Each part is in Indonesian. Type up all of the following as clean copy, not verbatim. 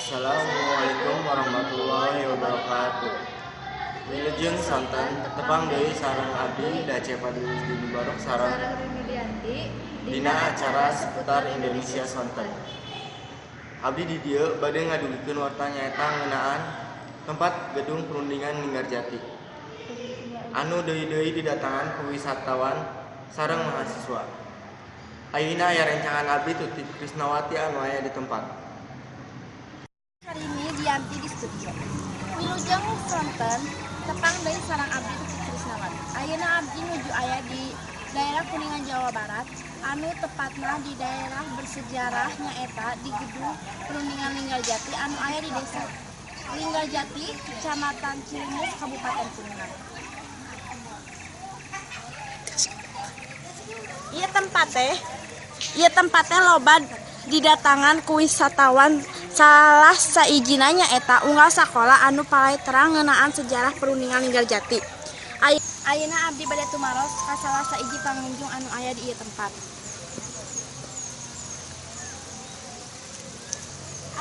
Assalamualaikum warahmatullahi wabarakatuh. Wilujeng santan tepang deui sareng abdi da Cepadi Dini Barok sareng dina acara seputar Indonesia Sonten. Abdi di dieu bade ngadugikeun warta nyaeta ngeunaan tempat gedung perundingan Linggarjati. Anu deui-deui didatangan ku wisatawan sareng mahasiswa. Ayeuna aya rencangan abdi Tuti Krisnawati anu aya di tempat. Hari ini Dianti di studio. Wilujeng sonten tepang deui sareng abdi Tuti Krisnawati. Ayeuna abdi nuju aya di daerah Kuningan Jawa Barat, anu tepatna di daerah bersejarah nyaeta di gedung perundingan Linggarjati anu aya di desa Linggarjati, Kecamatan Cilimus, Kabupaten Kuningan. Ieu tempat teh loba didatangan ku wisatawan salah saijina nyaeta unggal sakola anu palai terang ngeunaan sejarah perundingan Linggarjati. Ayeuna abdi bade tumaros ka salah saiji pangunjung anu aya di ieu tempat.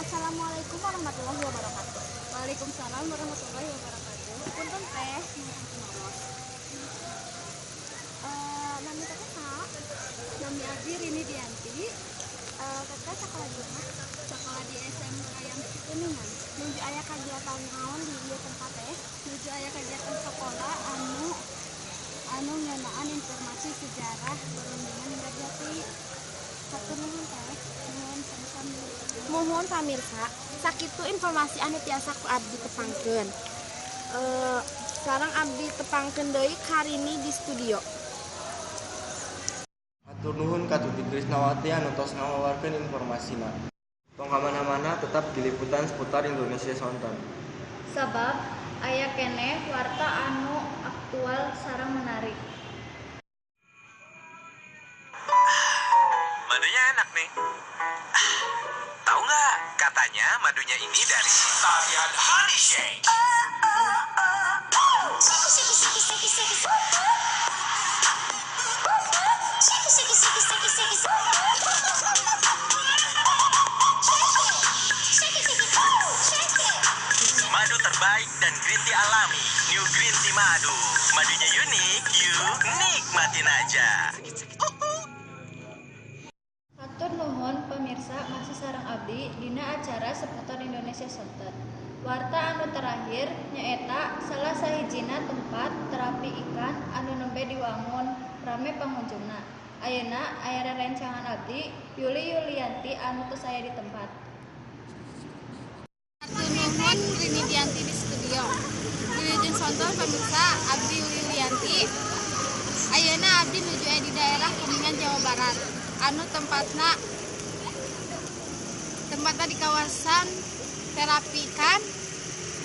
Assalamualaikum warahmatullahi wabarakatuh. Waalaikumsalam warahmatullahi wabarakatuh. Punten teh tumaros. Nami teh saha? Nami abdi Rini Dianti. Teteh sakola di mana? Sekolah di SMK yang Kuningan. Nuju aya kagiatan naon di ieu tempat teh? menuju aya kegiatan sekolah anu ngeunaan informasi sejarah perundingan Linggarjati. Satur nuhun teh. Nuhun sami-sami. Mohon pamirsa, sakitu informasi anu tiasa ku abdi tepangkeun. Sareng abdi tepangkeun deui Karini di studio. Hatur nuhun ka Tuti Krisnawati anu tos ngawawarkeun informasina. Tong kamana-mana tetap di liputan seputar Indonesia Sonten. Sabab aya keneh warta anu aktual sareng menarik. Madunya enak nih. Tahu nggak? Katanya madunya ini dari Italian Honey Shake. Madu terbaik dan green tea alami. New Green Tea Madu. Madunya unik, yuk nikmatin aja. Hatur nuhun pemirsa masih sareng abdi dina acara seputar Indonesia Sonten. Warta anu terakhir nyaeta salah sahijina tempat terapi ikan anu nembe diwangun rame pangunjungna. Ayeuna aya rerencangan abdi Yuli Yulianti anu tos aya di tempat. Hatur nuhun Rini Dianti di studio. Wilujeng sonten pemirsa abdi Yuli Yulianti. Ayeuna abdi nuju aya di daerah Kuningan Jawa Barat. Anu tempatna di kawasan terapi ikan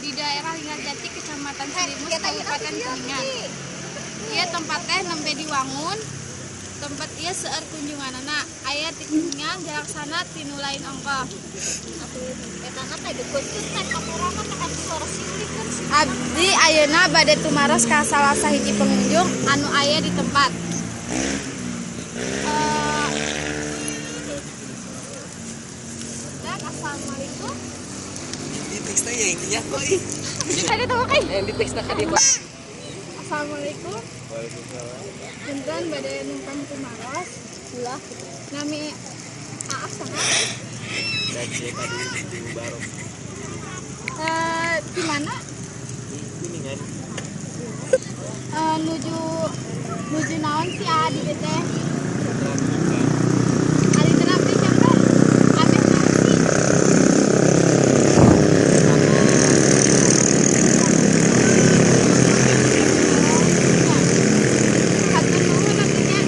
di daerah Linggarjati, Kecamatan Cilimus, Kabupaten Kuningan. Ieu tempat teh nembe diwangun. Tempat ieu seueur kunjunganana aya di Kuningan jalaksana tinu lain ongkoh. Etana teh deukeut teh kamurana teh anu suara siulikeun. Abdi ayeuna bade tumaros ka salah sahiji pengunjung anu aya di tempat. Assalamualaikum. Di teksnya ya intinya kok. Tadi tahu kan? Di teksnya kan dia. Assalamualaikum. Waalaikumsalam. Punten bade numpang tumaros. Ulah. Nami Aaf saha? Da Cepadi Dini Barok. Di mana? Di Kuningan. Nuju naon sih di teh? Ari terapi capek. Kabeh naon sih? Hatur nuhun atunya.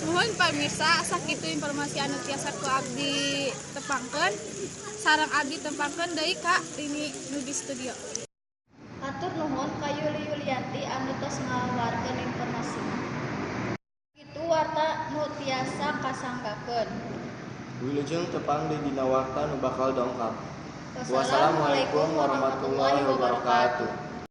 Nuhun pamirsa, sakitu informasi anu tiasa ku abdi tepangkeun. Sareng abdi tepangkeun deui ka Rini nu di studio. Hatur nuhun ka Yuli Yulianti anu tos ngawarkeun informasina. Kitu warta nu tiasa kasanggakeun. Wilujeng tepang deui dina warta nu bakal dongkap. Wassalamualaikum warahmatullahi wabarakatuh.